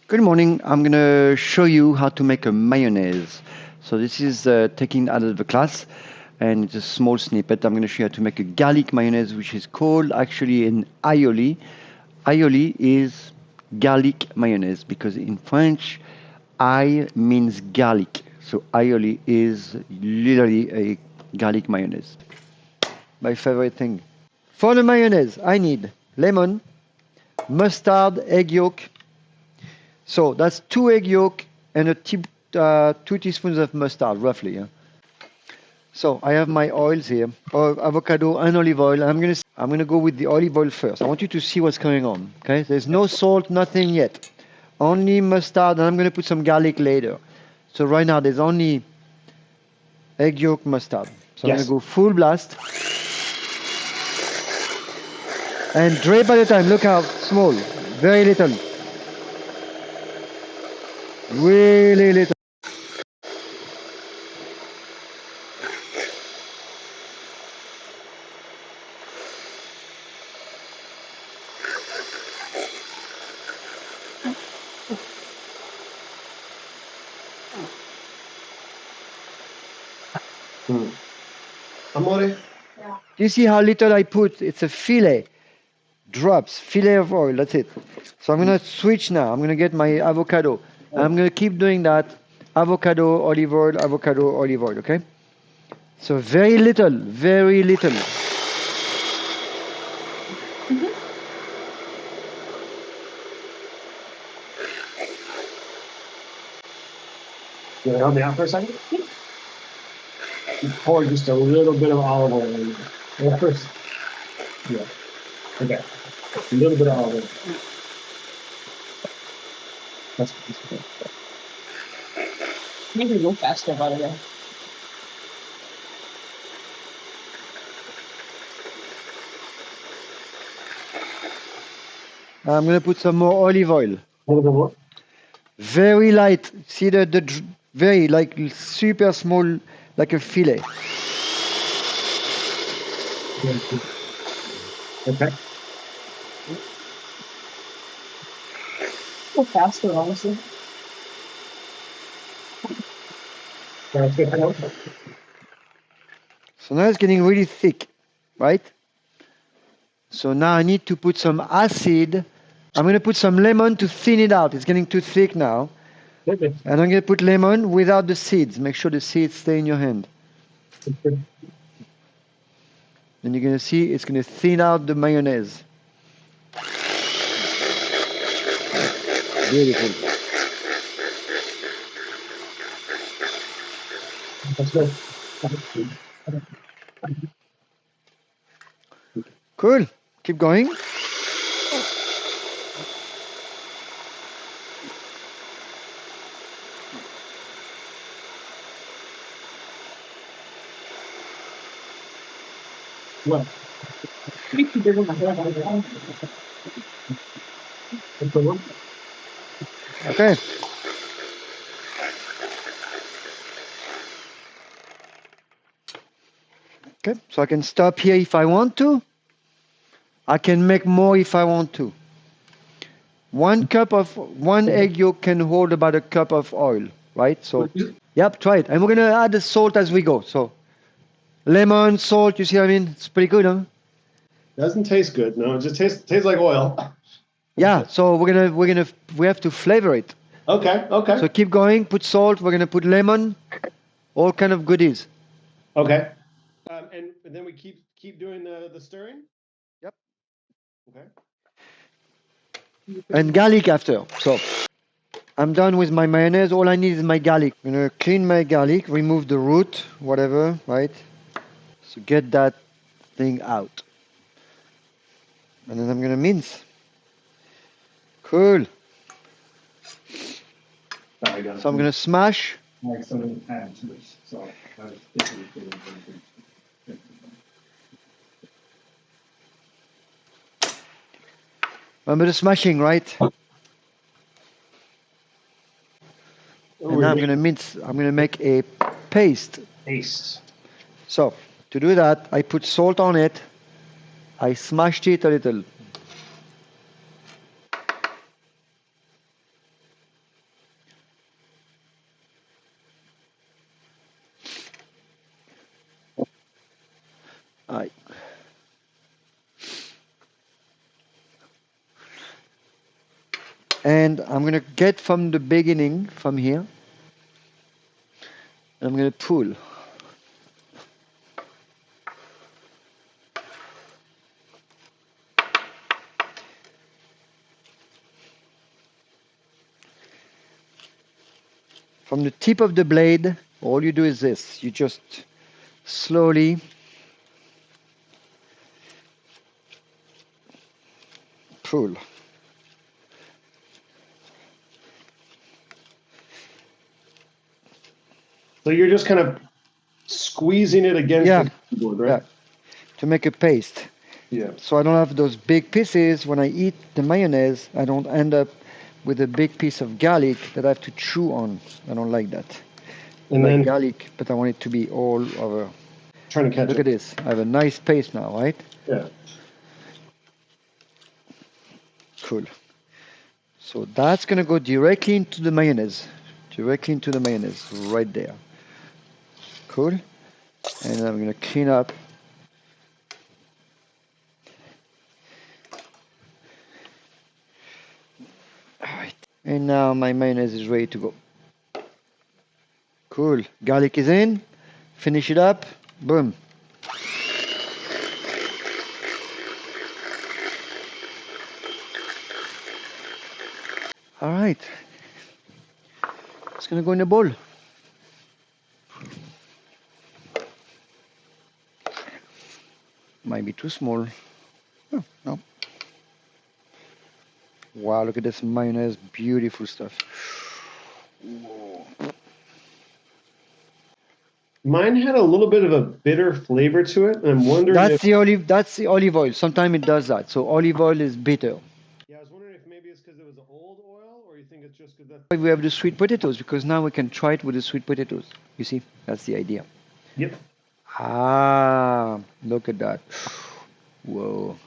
Good morning. I'm going to show you how to make a mayonnaise. So this is taken out of the class and it's a small snippet. I'm going to show you how to make a garlic mayonnaise, which is called actually an aioli. Aioli is garlic mayonnaise because in French, I means garlic. So aioli is literally a garlic mayonnaise. My favorite thing. For the mayonnaise, I need lemon, mustard, egg yolk. So that's 2 egg yolk and 2 teaspoons of mustard, roughly. Yeah? So I have my oils here, avocado and olive oil. I'm gonna go with the olive oil first. I want you to see what's going on. Okay, there's no salt, nothing yet. Only mustard, and I'm gonna put some garlic later. So right now there's only egg yolk, mustard. So I'm gonna go full blast. And drape at a time. Look how small, very little, really little. Amore? Do you see how little I put? It's a fillet. Drops, fillet of oil, that's it. So I'm going to switch now. I'm going to get my avocado. I'm going to keep doing that. Avocado, olive oil, okay? So very little, very little. You want to help me out for a second? You pour just a little bit of olive oil in there. Well, first, yeah. Okay. A little bit of olive oil. That's good. Maybe go faster, by the way. I'm going to put some more olive oil. A little bit more. Very light. See very, like super small, like a fillet. Okay. Go faster, honestly. That's good to know. So now it's getting really thick, right? So now I need to put some acid. I'm going to put some lemon to thin it out. It's getting too thick now. Okay. And I'm going to put lemon without the seeds. Make sure the seeds stay in your hand. And you're going to see it's going to thin out the mayonnaise. Beautiful. That's good. Cool. Keep going. Well, Maybe keep it in my hand. that's the one. Okay. Okay. So I can stop here if I want to. I can make more if I want to. 1 egg yolk can hold about a cup of oil, right? So, yep, try it. And we're going to add the salt as we go. So, lemon, salt, you see what I mean? It's pretty good, huh? Doesn't taste good. No, it just tastes like oil. Yeah, so we have to flavor it. Okay. Okay. So keep going, put salt, we're gonna put lemon, all kind of goodies. Okay. And then we keep doing the stirring. Yep. Okay. And garlic after. So I'm done with my mayonnaise. All I need is my garlic. I'm gonna clean my garlic, remove the root, whatever, right? So get that thing out. And then I'm gonna mince. Cool. So I'm gonna smash. Remember the smashing, right? And now I'm gonna mince. I'm gonna make a paste. Paste. So to do that, I put salt on it. I smashed it a little. And I'm going to get from the beginning, from here. And I'm going to pull. From the tip of the blade, all you do is this. You just slowly pull. So you're just kind of squeezing it against Yeah. the keyboard, right? Yeah. To make a paste. Yeah. So I don't have those big pieces. When I eat the mayonnaise, I don't end up with a big piece of garlic that I have to chew on. I don't like that. And I like then garlic, but I want it to be all over. trying to catch Look it. at this. I have a nice paste now, right? Yeah. Cool. So that's going to go directly into the mayonnaise. Directly into the mayonnaise, right there. Cool. And I'm going to clean up. All right. And now my mayonnaise is ready to go. Cool. Garlic is in. Finish it up. Boom. All right. It's going to go in a bowl. Might be too small. Oh, no. Wow, look at this mayonnaise. Beautiful stuff. Whoa. Mine had a little bit of a bitter flavor to it, and I'm wondering That's the olive oil. Sometimes it does that. So olive oil is bitter. Yeah, I was wondering if maybe it's because it was old oil, or you think it's just because that's. We have the sweet potatoes because now we can try it with the sweet potatoes. You see, that's the idea. Yep. Ah, look at that. Whoa.